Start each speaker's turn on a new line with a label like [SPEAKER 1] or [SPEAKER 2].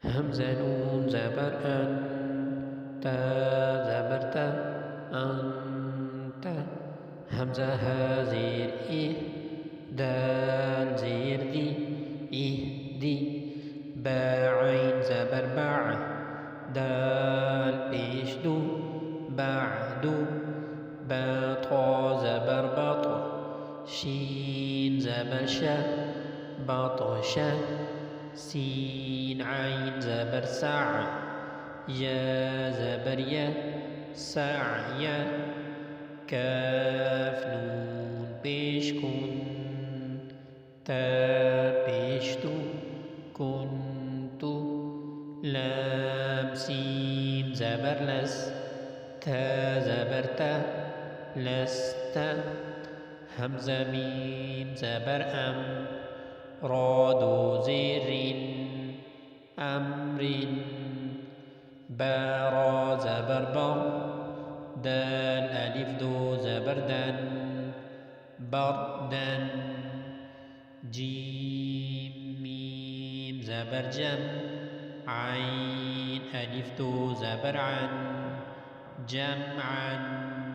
[SPEAKER 1] همزة نون زبر أن تا زبر تا أنت همزة ها زير إيه دال زير ذي إيه دي با عين زبر باع دال بيش دو بعدو با طا زبر بطا شين زبر شا بطشا سين عين زبر سع يا زبر يا سعيا كاف نون بيش كن تا بيشتو كنت لام سين زبر لس تا زبر تا لست همزة ميم زبر أم را دو زير أمر با را زبر با دال ألف دو زبر دن بردن جيم ميم زبر جم عين ألف دو زبر عن جمعا